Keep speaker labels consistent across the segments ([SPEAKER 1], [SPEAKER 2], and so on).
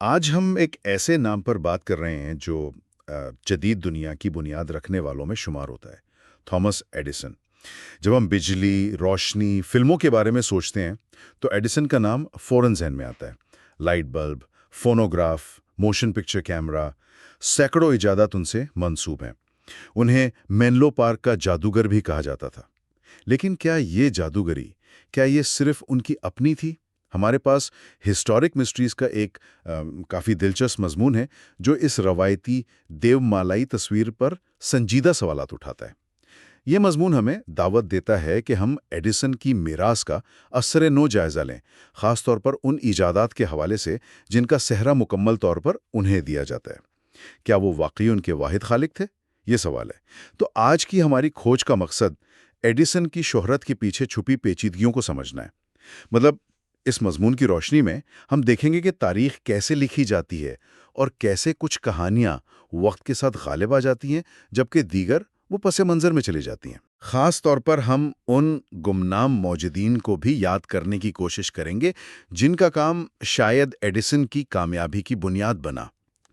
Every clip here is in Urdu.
[SPEAKER 1] آج ہم ایک ایسے نام پر بات کر رہے ہیں جو جدید دنیا کی بنیاد رکھنے والوں میں شمار ہوتا ہے: تھامس ایڈیسن۔ جب ہم بجلی، روشنی، فلموں کے بارے میں سوچتے ہیں تو ایڈیسن کا نام فوراً ذہن میں آتا ہے۔ Light bulb, phonograph, motion picture camera, سینکڑوں ایجادات ان سے منسوب ہیں۔ انہیں مینلو پارک کا جادوگر بھی کہا جاتا تھا۔ لیکن کیا یہ جادوگری، کیا یہ صرف ان کی اپنی تھی؟ ہمارے پاس ہسٹورک مسٹریز کا ایک کافی دلچسپ مضمون ہے جو اس روایتی دیو مالائی تصویر پر سنجیدہ سوالات اٹھاتا ہے۔ یہ مضمون ہمیں دعوت دیتا ہے کہ ہم ایڈیسن کی میراث کا اثر نو جائزہ لیں، خاص طور پر ان ایجادات کے حوالے سے جن کا سہرا مکمل طور پر انہیں دیا جاتا ہے۔ کیا وہ واقعی ان کے واحد خالق تھے؟ یہ سوال ہے۔ تو آج کی ہماری کھوج کا مقصد ایڈیسن کی شہرت کے پیچھے چھپی پیچیدگیوں کو سمجھنا ہے۔ مطلب اس مضمون کی روشنی میں ہم دیکھیں گے کہ تاریخ کیسے لکھی جاتی ہے اور کیسے کچھ کہانیاں وقت کے ساتھ غالب آ جاتی ہیں جبکہ دیگر وہ پس منظر میں چلی جاتی ہیں۔ خاص طور پر ہم ان گمنام موجودین کو بھی یاد کرنے کی کوشش کریں گے جن کا کام شاید ایڈیسن کی کامیابی کی بنیاد بنا۔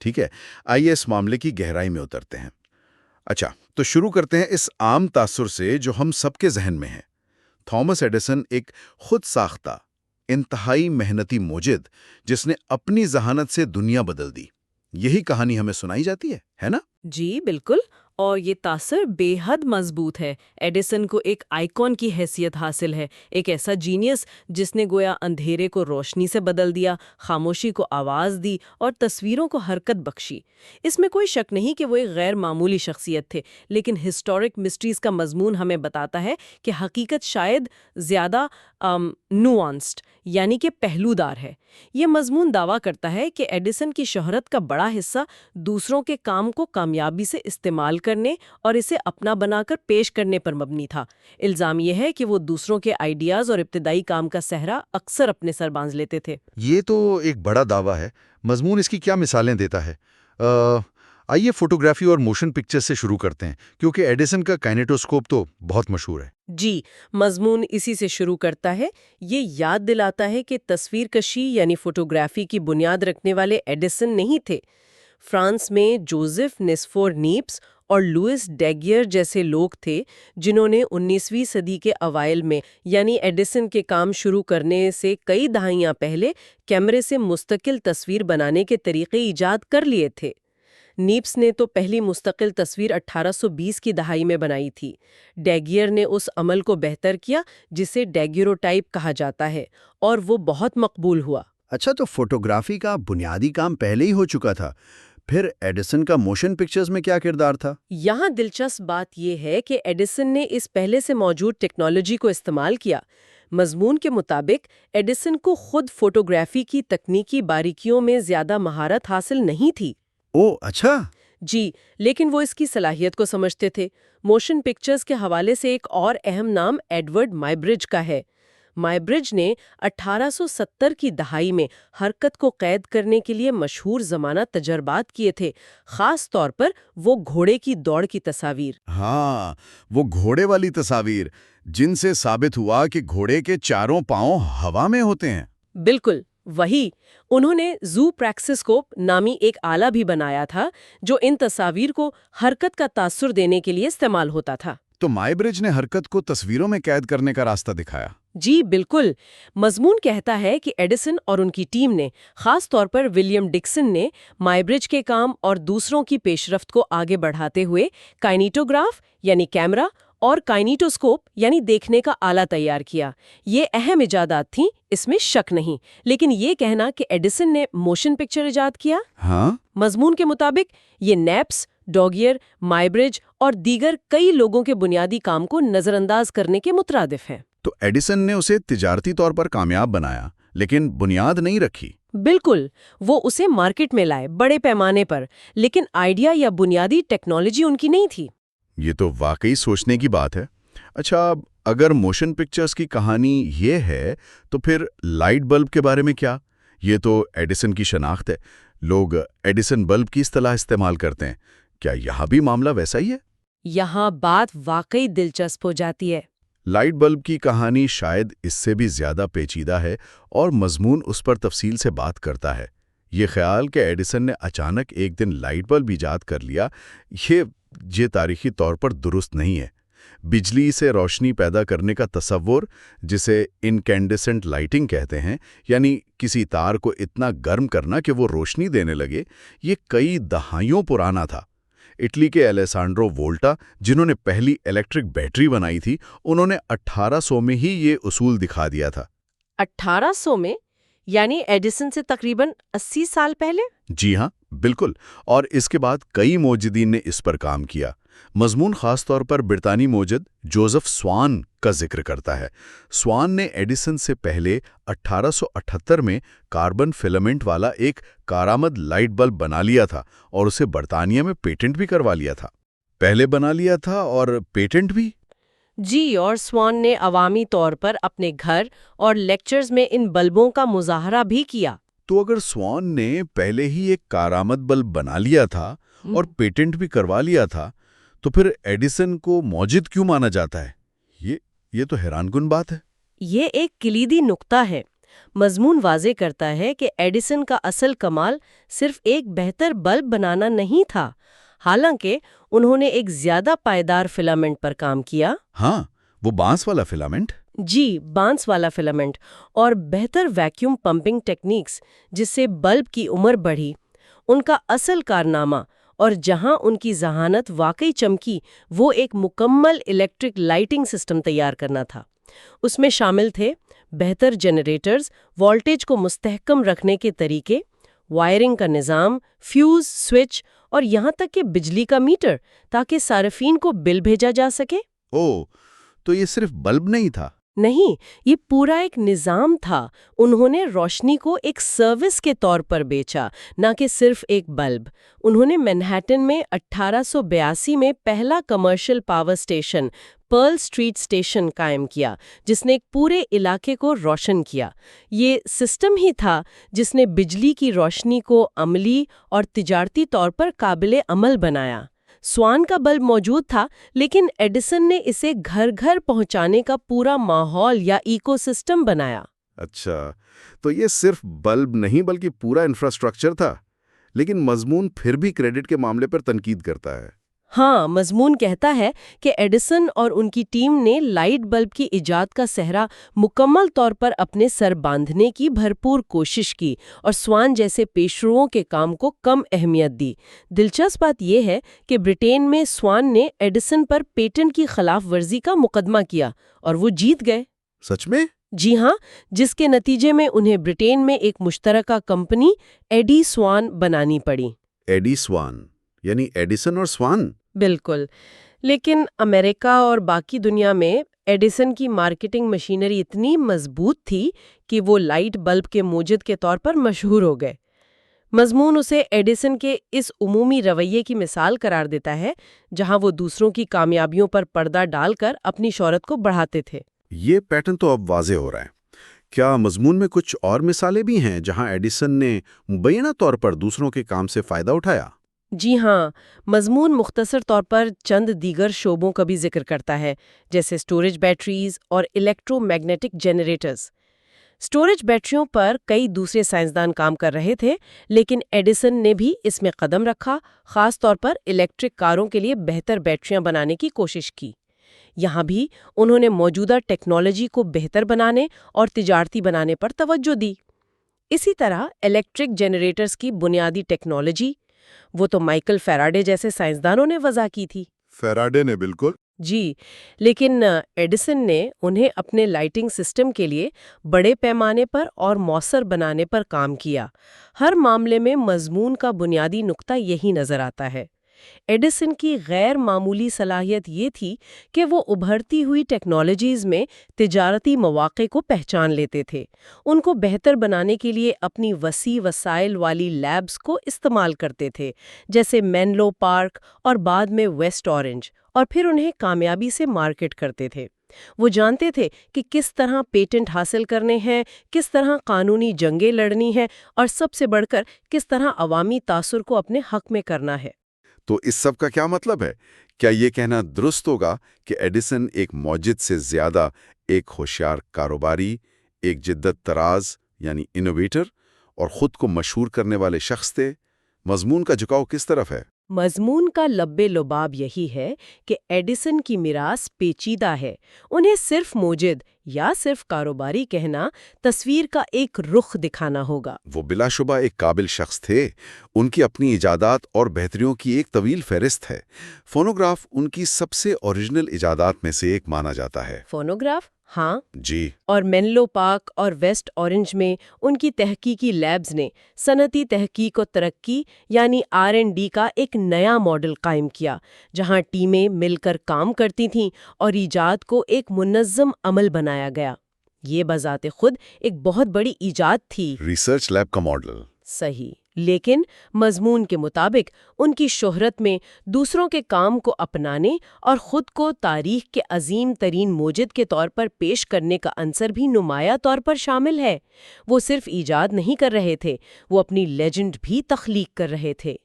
[SPEAKER 1] ٹھیک ہے، آئیے اس معاملے کی گہرائی میں اترتے ہیں۔ اچھا، تو شروع کرتے ہیں اس عام تاثر سے جو ہم سب کے ذہن میں ہے۔ تھامس ایڈیسن ایک خود ساختہ، انتہائی محنتی موجد جس نے اپنی ذہانت سے دنیا بدل دی، یہی کہانی ہمیں سنائی جاتی ہے نا؟
[SPEAKER 2] جی بالکل، اور یہ تاثر بے حد مضبوط ہے۔ ایڈیسن کو ایک آئیکن کی حیثیت حاصل ہے، ایک ایسا جینیس جس نے گویا اندھیرے کو روشنی سے بدل دیا، خاموشی کو آواز دی اور تصویروں کو حرکت بخشی۔ اس میں کوئی شک نہیں کہ وہ ایک غیر معمولی شخصیت تھے، لیکن ہسٹورک مسٹریز کا مضمون ہمیں بتاتا ہے کہ حقیقت شاید زیادہ نوانسڈ یعنی کہ پہلودار ہے۔ یہ مضمون دعویٰ کرتا ہے کہ ایڈیسن کی شہرت کا بڑا حصہ دوسروں کے کام کو کامیابی سے استعمال کرنے اور اسے اپنا بنا کر پیش کرنے پر مبنی تھا۔ الزام یہ ہے کہ وہ دوسروں کے آئیڈیاز اور ابتدائی کام کا سہرا اکثر اپنے سر باندھ لیتے تھے۔
[SPEAKER 3] یہ تو ایک بڑا دعویٰ ہے۔ مضمون اس کی کیا مثالیں دیتا ہے؟ آئیے فوٹوگرافی اور موشن پکچر سے شروع کرتے ہیں کیونکہ ایڈیسن کا کائنیٹوسکوپ تو بہت مشہور ہے۔
[SPEAKER 2] جی، مضمون اسی سے شروع کرتا ہے۔ یہ یاد دلاتا ہے کہ تصویر کشی یعنی فوٹوگرافی کی بنیاد رکھنے والے ایڈیسن نہیں تھے۔ فرانس میں جوزف نیسفور نیپس اور لوئس ڈیگیئر جیسے لوگ تھے جنہوں نے 19ویں صدی کے اوائل میں یعنی ایڈیسن کے کام شروع کرنے سے کئی دہائیاں پہلے کیمرے سے مستقل تصویر بنانے کے طریقے ایجاد کر لیے تھے۔ نیپس نے تو پہلی مستقل تصویر 1820 کی دہائی میں بنائی تھی۔ ڈیگیئر نے اس عمل کو بہتر کیا جسے ڈیگیروٹائپ کہا جاتا ہے، اور وہ بہت مقبول ہوا۔
[SPEAKER 4] اچھا، تو فوٹوگرافی کا بنیادی کام پہلے ہی ہو چکا تھا، پھر ایڈیسن کا موشن پکچرز میں کیا کردار تھا؟
[SPEAKER 2] یہاں دلچسپ بات یہ ہے کہ ایڈیسن نے اس پہلے سے موجود ٹیکنالوجی کو استعمال کیا۔ مضمون کے مطابق ایڈیسن کو خود فوٹوگرافی کی تکنیکی باریکیوں میں زیادہ مہارت حاصل نہیں تھی۔
[SPEAKER 4] او اچھا۔
[SPEAKER 2] جی، لیکن وہ اس کی صلاحیت کو سمجھتے تھے۔ موشن پکچرز کے حوالے سے ایک اور اہم نام ایڈورڈ مائبرج کا ہے۔ مائبرج نے 1870 کی دہائی میں حرکت کو قید کرنے کے لیے مشہور زمانہ تجربات کیے تھے، خاص طور پر وہ گھوڑے کی دوڑ کی تصاویر۔
[SPEAKER 4] ہاں، وہ گھوڑے والی تصاویر جن سے ثابت ہوا کہ گھوڑے کے چاروں پاؤں ہوا میں ہوتے ہیں۔
[SPEAKER 2] بالکل وہی۔ انہوں نے زو پریکسسکوپ نامی ایک آلہ بھی بنایا تھا جو ان تصاویر کو حرکت کا تاثر دینے کے لیے استعمال ہوتا تھا۔
[SPEAKER 4] تو مائبرج نے حرکت کو تصویروں میں قید کرنے کا راستہ دکھایا۔
[SPEAKER 2] جی بالکل۔ مضمون کہتا ہے کہ ایڈیسن اور ان کی ٹیم نے، خاص طور پر ولیم ڈکسن نے، مائبرج کے کام اور دوسروں کی پیش رفت کو آگے بڑھاتے ہوئے کائنیٹوگراف یعنی کیمرہ اور کائنیٹوسکوپ یعنی دیکھنے کا آلہ تیار کیا۔ یہ اہم ایجادات تھیں، اس میں شک نہیں، لیکن یہ کہنا کہ ایڈیسن نے موشن پکچر ایجاد کیا،
[SPEAKER 4] ہاں،
[SPEAKER 2] مضمون کے مطابق یہ نیپس، ڈوگیئر، مائبرج اور دیگر کئی لوگوں کے بنیادی کام کو نظر انداز کرنے کے مترادف ہے۔
[SPEAKER 4] تو ایڈیسن نے اسے تجارتی طور پر کامیاب بنایا لیکن بنیاد نہیں رکھی۔
[SPEAKER 2] بالکل، وہ اسے مارکیٹ میں لائے بڑے پیمانے پر، لیکن آئیڈیا یا بنیادی ٹیکنالوجی ان کی نہیں تھی۔
[SPEAKER 4] یہ تو واقعی سوچنے کی بات ہے۔ اچھا، اگر موشن پکچرز کی کہانی یہ ہے تو پھر لائٹ بلب کے بارے میں کیا؟ یہ تو ایڈیسن کی شناخت ہے، لوگ ایڈیسن بلب کی اصطلاح استعمال کرتے ہیں۔ کیا یہاں بھی معاملہ ویسا ہی ہے؟
[SPEAKER 2] یہاں بات واقعی دلچسپ ہو جاتی ہے۔
[SPEAKER 4] لائٹ بلب کی کہانی شاید اس سے بھی زیادہ پیچیدہ ہے اور مضمون اس پر تفصیل سے بات کرتا ہے۔ یہ خیال کہ ایڈیسن نے اچانک ایک دن لائٹ بلب ایجاد کر لیا، یہ تاریخی طور پر درست نہیں ہے۔ بجلی سے روشنی پیدا کرنے کا تصور، جسے انکینڈسنٹ لائٹنگ کہتے ہیں، یعنی کسی تار کو اتنا گرم کرنا کہ وہ روشنی دینے لگے، یہ کئی دہائیوں پرانا تھا۔ اٹلی کے الیسانڈرو وولٹا، جنہوں نے پہلی الیکٹرک بیٹری بنائی تھی، انہوں نے 1800 میں ہی یہ اصول دکھا دیا تھا۔
[SPEAKER 2] 1800 میں؟ یعنی ایڈیسن سے تقریباً 80 سال پہلے؟
[SPEAKER 4] جی ہاں، بالکل، اور اس کے بعد کئی موجدین نے اس پر کام کیا۔ مضمون خاص طور پر برطانوی موجد جوزف سوان کا ذکر کرتا ہے۔ سوان نے ایڈیسن سے پہلے 1878 میں کاربن فلامنٹ والا ایک کارآمد لائٹ بلب بنا لیا تھا اور اسے برطانیہ میں پیٹنٹ بھی کروا لیا تھا۔ پہلے بنا لیا تھا اور پیٹنٹ بھی؟
[SPEAKER 2] جی، اور سوان نے عوامی طور پر اپنے گھر اور لیکچرز میں ان بلبوں کا مظاہرہ بھی کیا۔
[SPEAKER 4] تو اگر سوان نے پہلے ہی ایک کارآمد بلب بنا لیا تھا اور پیٹنٹ بھی کروا لیا تھا، تو پھر ایڈیسن کو موجد کیوں مانا جاتا ہے؟ یہ تو حیران کن بات ہے۔
[SPEAKER 2] یہ ایک کلیدی نقطہ ہے۔ مضمون واضح کرتا ہے کہ ایڈیسن کا اصل کمال صرف ایک بہتر بلب بنانا نہیں تھا، حالانکہ انہوں نے ایک زیادہ پائیدار فلامنٹ پر کام کیا۔
[SPEAKER 4] ہاں، وہ بانس والا فلامنٹ؟
[SPEAKER 2] جی، بانس والا فلامنٹ اور بہتر ویکیوم پمپنگ ٹیکنیکس، جس سے بلب کی عمر بڑھی۔ ان کا اصل کارنامہ اور جہاں ان کی ذہانت واقعی چمکی، وہ ایک مکمل الیکٹرک لائٹنگ سسٹم تیار کرنا تھا۔ اس میں شامل تھے بہتر جنریٹرز، وولٹیج کو مستحکم رکھنے کے طریقے، وائرنگ کا نظام، فیوز، سوئچ اور یہاں تک کہ بجلی کا میٹر، تاکہ صارفین کو بل بھیجا جا سکے۔
[SPEAKER 4] تو یہ صرف بلب نہیں تھا؟
[SPEAKER 2] نہیں، یہ پورا ایک نظام تھا۔ انہوں نے روشنی کو ایک سروس کے طور پر بیچا، نہ کہ صرف ایک بلب۔ انہوں نے مینہٹن میں 1882 میں پہلا commercial power station, Pearl Street station, قائم کیا، جس نے ایک پورے علاقے کو روشن کیا۔ یہ سسٹم ہی تھا جس نے بجلی کی روشنی کو عملی اور تجارتی طور پر قابل عمل بنایا۔ سوان کا بلب موجود تھا، لیکن ایڈیسن نے اسے گھر گھر پہنچانے کا پورا ماحول یا ایکو سسٹم بنایا۔
[SPEAKER 1] اچھا، تو یہ صرف بلب نہیں بلکہ پورا انفراسٹرکچر تھا۔ لیکن مضمون پھر بھی کریڈٹ کے معاملے پر تنقید کرتا ہے۔
[SPEAKER 2] ہاں، مضمون کہتا ہے کہ ایڈیسن اور ان کی ٹیم نے لائٹ بلب کی ایجاد کا صحرا مکمل طور پر اپنے سر باندھنے کی بھرپور کوشش کی اور سوان جیسے پیشروؤں کے کام کو کم اہمیت دی۔ دلچسپ بات یہ ہے کہ برطانیہ میں سوان نے ایڈیسن پر پیٹنٹ کی خلاف ورزی کا مقدمہ کیا اور وہ جیت گئے۔
[SPEAKER 1] سچ میں؟
[SPEAKER 2] جی ہاں، جس کے نتیجے میں انہیں برطانیہ میں ایک مشترکہ کمپنی ایڈی سوان بنانی پڑی۔
[SPEAKER 1] ایڈی سوان، یعنی ایڈیسن اور سوان؟
[SPEAKER 2] بالکل، لیکن امریکہ اور باقی دنیا میں ایڈیسن کی مارکیٹنگ مشینری اتنی مضبوط تھی کہ وہ لائٹ بلب کے موجد کے طور پر مشہور ہو گئے۔ مضمون اسے ایڈیسن کے اس عمومی رویے کی مثال قرار دیتا ہے، جہاں وہ دوسروں کی کامیابیوں پر پردہ ڈال کر اپنی شہرت کو بڑھاتے تھے۔
[SPEAKER 1] یہ پیٹرن تو اب واضح ہو رہا ہے۔ کیا مضمون میں کچھ اور مثالیں بھی ہیں جہاں ایڈیسن نے مبینہ طور پر دوسروں کے کام سے فائدہ اٹھایا؟
[SPEAKER 2] جی ہاں، مضمون مختصر طور پر چند دیگر شعبوں کا بھی ذکر کرتا ہے، جیسے سٹوریج بیٹریز اور الیکٹرو میگنیٹک جنریٹرز۔ سٹوریج بیٹریوں پر کئی دوسرے سائنسدان کام کر رہے تھے، لیکن ایڈیسن نے بھی اس میں قدم رکھا، خاص طور پر الیکٹرک کاروں کے لیے بہتر بیٹریاں بنانے کی کوشش کی۔ یہاں بھی انہوں نے موجودہ ٹیکنالوجی کو بہتر بنانے اور تجارتی بنانے پر توجہ دی۔ اسی طرح الیکٹرک جنریٹرز کی بنیادی ٹیکنالوجی، وہ تو مائیکل فیراڈے جیسے سائنسدانوں نے وضع کی تھی۔
[SPEAKER 1] فیراڈے نے بالکل۔
[SPEAKER 2] جی، لیکن ایڈیسن نے انہیں اپنے لائٹنگ سسٹم کے لیے بڑے پیمانے پر اور مؤثر بنانے پر کام کیا۔ ہر معاملے میں مضمون کا بنیادی نقطہ یہی نظر آتا ہے۔ ایڈیسن کی غیر معمولی صلاحیت یہ تھی کہ وہ ابھرتی ہوئی ٹیکنالوجیز میں تجارتی مواقع کو پہچان لیتے تھے۔ ان کو بہتر بنانے کے لیے اپنی وسیع وسائل والی لیبز کو استعمال کرتے تھے، جیسے مینلو پارک اور بعد میں ویسٹ اورنج، اور پھر انہیں کامیابی سے مارکیٹ کرتے تھے۔ وہ جانتے تھے کہ کس طرح پیٹنٹ حاصل کرنے ہیں، کس طرح قانونی جنگیں لڑنی ہیں، اور سب سے بڑھ کر کس طرح عوامی تاثر کو اپنے حق میں کرنا ہے۔
[SPEAKER 1] تو اس سب کا کیا مطلب ہے؟ کیا یہ کہنا درست ہوگا کہ ایڈیسن ایک موجد سے زیادہ ایک ہوشیار کاروباری، ایک جدت طراز یعنی انوویٹر اور خود کو مشہور کرنے والے شخص تھے۔ مضمون کا جھکاؤ کس طرف ہے؟
[SPEAKER 2] مضمون کا لبِ لباب یہی ہے کہ ایڈیسن کی میراث پیچیدہ ہے۔ انہیں صرف موجد یا صرف کاروباری کہنا تصویر کا ایک رخ دکھانا ہوگا۔
[SPEAKER 1] وہ بلا شبہ ایک قابل شخص تھے۔ ان کی اپنی ایجادات اور بہتریوں کی ایک طویل فہرست ہے۔ فونوگراف ان کی سب سے اوریجنل ایجادات میں سے ایک مانا جاتا ہے۔
[SPEAKER 2] فونوگراف؟ ہاں،
[SPEAKER 1] جی،
[SPEAKER 2] اور مینلو پارک اور ویسٹ اورنج میں ان کی تحقیقی لیبز نے صنعتی تحقیق و ترقی یعنی R&D کا ایک نیا ماڈل قائم کیا، جہاں ٹیمیں مل کر کام کرتی تھیں اور ایجاد کو ایک منظم عمل بنایا گیا۔ یہ بذات خود ایک بہت بڑی ایجاد تھی۔
[SPEAKER 1] ریسرچ لیب کا ماڈل۔
[SPEAKER 2] صحیح، لیکن مضمون کے مطابق ان کی شہرت میں دوسروں کے کام کو اپنانے اور خود کو تاریخ کے عظیم ترین موجد کے طور پر پیش کرنے کا عنصر بھی نمایاں طور پر شامل ہے۔ وہ صرف ایجاد نہیں کر رہے تھے، وہ اپنی لیجنڈ بھی تخلیق کر رہے تھے۔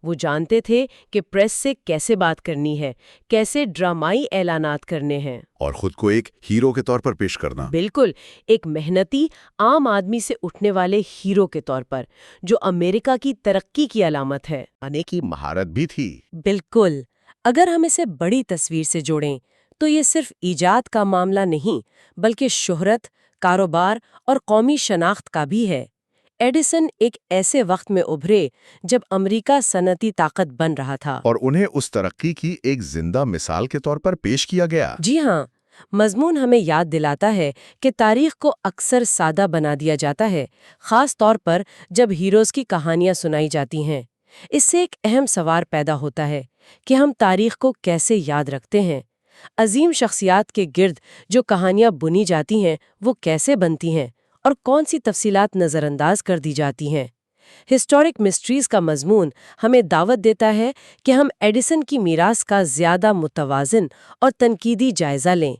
[SPEAKER 2] وہ جانتے تھے کہ پریس سے کیسے بات کرنی ہے، کیسے ڈرامائی اعلانات کرنے ہیں،
[SPEAKER 1] اور خود کو ایک ہیرو کے طور پر پیش کرنا۔
[SPEAKER 2] بالکل ایک محنتی عام آدمی سے اٹھنے والے ہیرو کے طور پر، جو امریکہ کی ترقی کی علامت ہے۔
[SPEAKER 1] آنے کی مہارت بھی تھی۔
[SPEAKER 2] بالکل، اگر ہم اسے بڑی تصویر سے جوڑیں تو یہ صرف ایجاد کا معاملہ نہیں بلکہ شہرت، کاروبار اور قومی شناخت کا بھی ہے۔ ایڈیسن ایک ایسے وقت میں ابھرے جب امریکہ صنعتی طاقت بن رہا تھا،
[SPEAKER 1] اور انہیں اس ترقی کی ایک زندہ مثال کے طور پر پیش کیا گیا۔
[SPEAKER 2] جی ہاں، مضمون ہمیں یاد دلاتا ہے کہ تاریخ کو اکثر سادہ بنا دیا جاتا ہے، خاص طور پر جب ہیروز کی کہانیاں سنائی جاتی ہیں۔ اس سے ایک اہم سوال پیدا ہوتا ہے کہ ہم تاریخ کو کیسے یاد رکھتے ہیں؟ عظیم شخصیات کے گرد جو کہانیاں بنی جاتی ہیں وہ کیسے بنتی ہیں اور کون سی تفصیلات نظر انداز کر دی جاتی ہیں؟ ہسٹورک مسٹریز کا مضمون ہمیں دعوت دیتا ہے کہ ہم ایڈیسن کی میراث کا زیادہ متوازن اور تنقیدی جائزہ لیں۔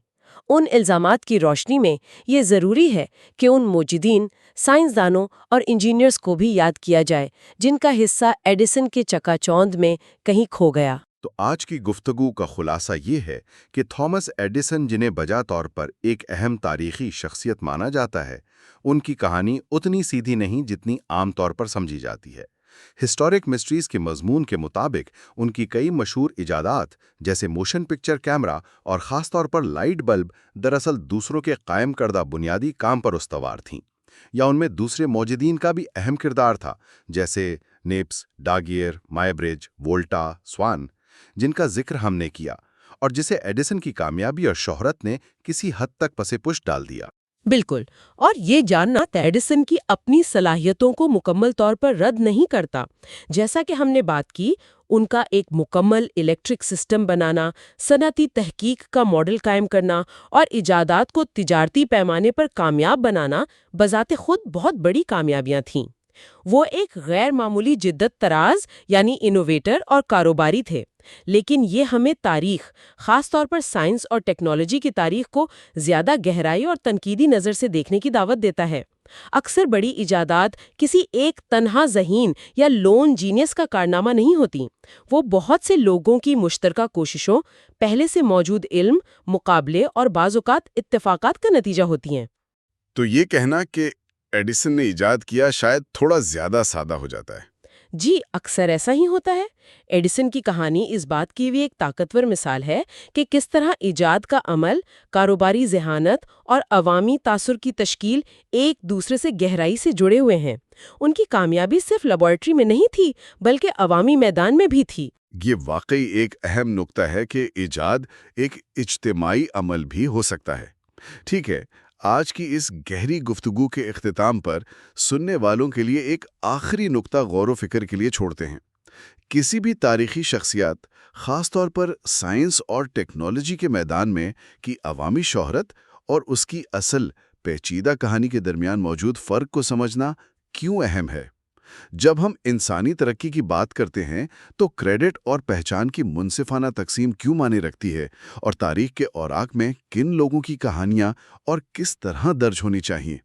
[SPEAKER 2] ان الزامات کی روشنی میں یہ ضروری ہے کہ ان موجدین، سائنسدانوں اور انجینئرز کو بھی یاد کیا جائے جن کا حصہ ایڈیسن کے چکا چوند میں کہیں کھو گیا۔
[SPEAKER 1] تو آج کی گفتگو کا خلاصہ یہ ہے کہ تھامس ایڈیسن، جنہیں بجا طور پر ایک اہم تاریخی شخصیت مانا جاتا ہے، ان کی کہانی اتنی سیدھی نہیں جتنی عام طور پر سمجھی جاتی ہے۔ ہسٹورک مسٹریز کے مضمون کے مطابق ان کی کئی مشہور ایجادات جیسے موشن پکچر کیمرہ اور خاص طور پر لائٹ بلب دراصل دوسروں کے قائم کردہ بنیادی کام پر استوار تھیں، یا ان میں دوسرے موجودین کا بھی اہم کردار تھا، جیسے نیپس، ڈاگیئر، مائبرج، وولٹا، سوان، جن کا ذکر ہم نے کیا، اور جسے ایڈیسن کی کامیابی اور شہرت نے کسی حد تک پس پش ڈال دیا۔
[SPEAKER 2] بالکل، اور یہ جاننا ایڈیسن کی اپنی صلاحیتوں کو مکمل طور پر رد نہیں کرتا۔ جیسا کہ ہم نے بات کی، ان کا ایک مکمل الیکٹرک سسٹم بنانا، صنعتی تحقیق کا ماڈل قائم کرنا اور ایجادات کو تجارتی پیمانے پر کامیاب بنانا بذات خود بہت بڑی کامیابیاں تھیں۔ وہ ایک غیر معمولی جدت طراز یعنی انوویٹر اور کاروباری تھے، لیکن یہ ہمیں تاریخ، خاص طور پر سائنس اور ٹیکنالوجی کی تاریخ کو زیادہ گہرائی اور تنقیدی نظر سے دیکھنے کی دعوت دیتا ہے۔ اکثر بڑی ایجادات کسی ایک تنہا ذہین یا لون جینیس کا کارنامہ نہیں ہوتی، وہ بہت سے لوگوں کی مشترکہ کوششوں، پہلے سے موجود علم، مقابلے اور بعض اوقات اتفاقات کا نتیجہ ہوتی ہیں۔
[SPEAKER 1] تو یہ کہنا کہ ایڈیسن نے ایجاد کیا شاید تھوڑا زیادہ سادہ ہو جاتا ہے۔
[SPEAKER 2] جی، اکثر ایسا ہی ہوتا ہے۔ ایڈیسن کی کہانی اس بات کی بھی ایک طاقتور مثال ہے کہ کس طرح ایجاد کا عمل، کاروباری ذہانت اور عوامی تاثر کی تشکیل ایک دوسرے سے گہرائی سے جڑے ہوئے ہیں۔ ان کی کامیابی صرف لیبارٹری میں نہیں تھی بلکہ عوامی میدان میں بھی تھی۔
[SPEAKER 1] یہ واقعی ایک اہم نقطہ ہے کہ ایجاد ایک اجتماعی عمل بھی ہو سکتا ہے۔ ٹھیک ہے، آج کی اس گہری گفتگو کے اختتام پر سننے والوں کے لیے ایک آخری نقطہ غور و فکر کے لیے چھوڑتے ہیں۔ کسی بھی تاریخی شخصیت، خاص طور پر سائنس اور ٹیکنالوجی کے میدان میں کی عوامی شہرت اور اس کی اصل پیچیدہ کہانی کے درمیان موجود فرق کو سمجھنا کیوں اہم ہے؟ جب ہم انسانی ترقی کی بات کرتے ہیں تو کریڈٹ اور پہچان کی منصفانہ تقسیم کیوں معنی رکھتی ہے، اور تاریخ کے اوراق میں کن لوگوں کی کہانیاں اور کس طرح درج ہونی چاہیے؟